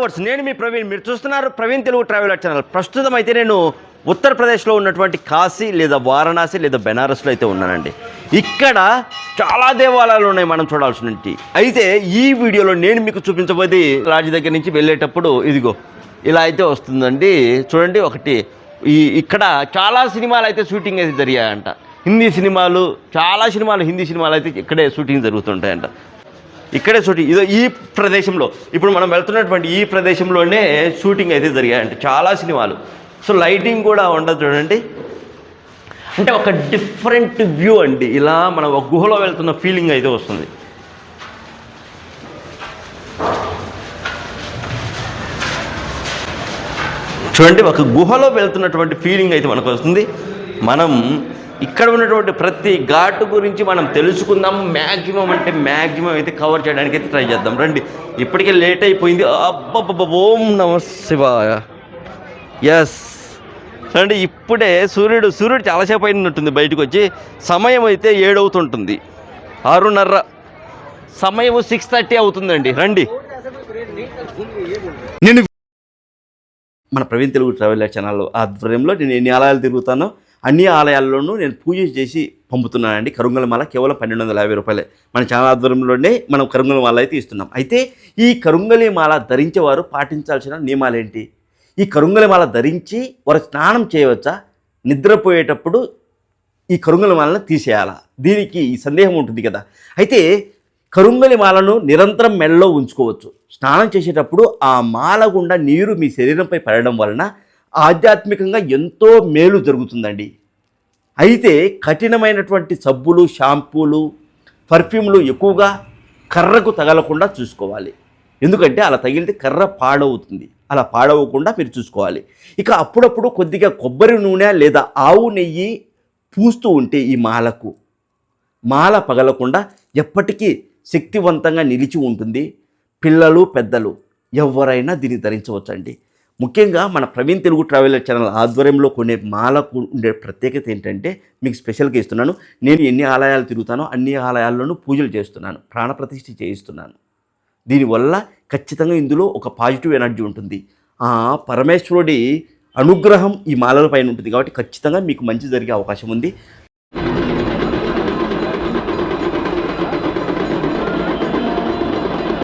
Viewers, నేను మీ ప్రవీణ్. మీరు చూస్తున్నారు ప్రవీణ్ తెలుగు ట్రావెలర్ ఛానల్. ప్రస్తుతం అయితే నేను ఉత్తరప్రదేశ్లో ఉన్నటువంటి కాశీ లేదా వారణాసి లేదా బెనారస్లో అయితే ఉన్నానండి. ఇక్కడ చాలా దేవాలయాలు ఉన్నాయి మనం చూడాల్సినవి. అయితే ఈ వీడియోలో నేను మీకు చూపించబోయేది రాజు దగ్గర నుంచి వెళ్ళేటప్పుడు ఇదిగో ఇలా అయితే వస్తుందండి. చూడండి, ఒకటి ఇక్కడ చాలా సినిమాలు అయితే షూటింగ్ అయితే జరిగాయంట. హిందీ సినిమాలు, చాలా సినిమాలు, హిందీ సినిమాలు అయితే ఇక్కడే షూటింగ్ జరుగుతుంటాయంట. ఇక్కడే షూటింగ్ ఈ ప్రదేశంలో, ఇప్పుడు మనం వెళ్తున్నటువంటి ఈ ప్రదేశంలోనే షూటింగ్ అయితే జరిగాయంట చాలా సినిమాలు. సో లైటింగ్ కూడా ఉండదు చూడండి, అంటే ఒక డిఫరెంట్ వ్యూ అండి. ఇలా మనం ఒక గుహలో వెళ్తున్న ఫీలింగ్ అయితే వస్తుంది. చూడండి, ఒక గుహలో వెళ్తున్నటువంటి ఫీలింగ్ అయితే మనకు వస్తుంది. మనం ఇక్కడ ఉన్నటువంటి ప్రతి ఘాటు గురించి మనం తెలుసుకుందాం. మ్యాక్సిమం అయితే కవర్ చేయడానికి అయితే ట్రై చేద్దాం. రండి, ఇప్పటికే లేట్ అయిపోయింది. అబ్బబ్బబ్బ, ఓం నమ శివాయ. ఎస్ రండి, ఇప్పుడే సూర్యుడు చాలాసేపు అయినట్టుంది బయటకు వచ్చి. సమయం అయితే 7 అవుతుంటుంది, 6:30. సమయం 6:30 అవుతుందండి. రండి, నేను మన ప్రవీణ్ తెలుగు ట్రావెలర్ ఛానల్ ఆధ్వర్యంలో నేను ఎన్ని ఆలయాలు తిరుగుతానో అన్ని ఆలయాల్లోనూ నేను పూజ చేసి పంపుతున్నానండి. కరుంగల మాల కేవలం 1250 రూపాయలే. మన ఛానల్ ఆధ్వర్యంలోనే మనం కరుంగల మాల అయితే ఇస్తున్నాం. అయితే ఈ కరుంగలి మాల ధరించేవారు పాటించాల్సిన నియమాలు ఏంటి? ఈ కరుంగలి మాల ధరించి వారు స్నానం చేయవచ్చా? నిద్రపోయేటప్పుడు ఈ కరుంగలి మాలను తీసేయాలా? దీనికి ఈ సందేహం ఉంటుంది కదా. అయితే కరుంగలి మాలను నిరంతరం మెడలో ఉంచుకోవచ్చు. స్నానం చేసేటప్పుడు ఆ మాల గుండా నీరు మీ శరీరంపై పడడం వలన ఆధ్యాత్మికంగా ఎంతో మేలు జరుగుతుందండి. అయితే కఠినమైనటువంటి సబ్బులు, షాంపూలు, పర్ఫ్యూమ్లు ఎక్కువగా కర్రకు తగలకుండా చూసుకోవాలి. ఎందుకంటే అలా తగిలితే కర్ర పాడవుతుంది. అలా పాడవకుండా మీరు చూసుకోవాలి. ఇక అప్పుడప్పుడు కొద్దిగా కొబ్బరి నూనె లేదా ఆవు నెయ్యి పూస్తూ ఉంటే ఈ మాలకు మాల పగలకుండా ఎప్పటికీ శక్తివంతంగా నిలిచి ఉంటుంది. పిల్లలు, పెద్దలు ఎవరైనా దీన్ని ధరించవచ్చండి. ముఖ్యంగా మన ప్రవీణ్ తెలుగు ట్రావెలర్ ఛానల్ ఆధ్వర్యంలో కొనే మాలకు ఉండే ప్రత్యేకత ఏంటంటే మీకు స్పెషల్గా ఇస్తున్నాను. నేను ఎన్ని ఆలయాలు తిరుగుతానో అన్ని ఆలయాల్లోనూ పూజలు చేస్తున్నాను, ప్రాణప్రతిష్ఠ చేయిస్తున్నాను. దీనివల్ల ఖచ్చితంగా ఇందులో ఒక పాజిటివ్ ఎనర్జీ ఉంటుంది. పరమేశ్వరుడి అనుగ్రహం ఈ మాలల పైన ఉంటుంది కాబట్టి ఖచ్చితంగా మీకు మంచి జరిగే అవకాశం ఉంది.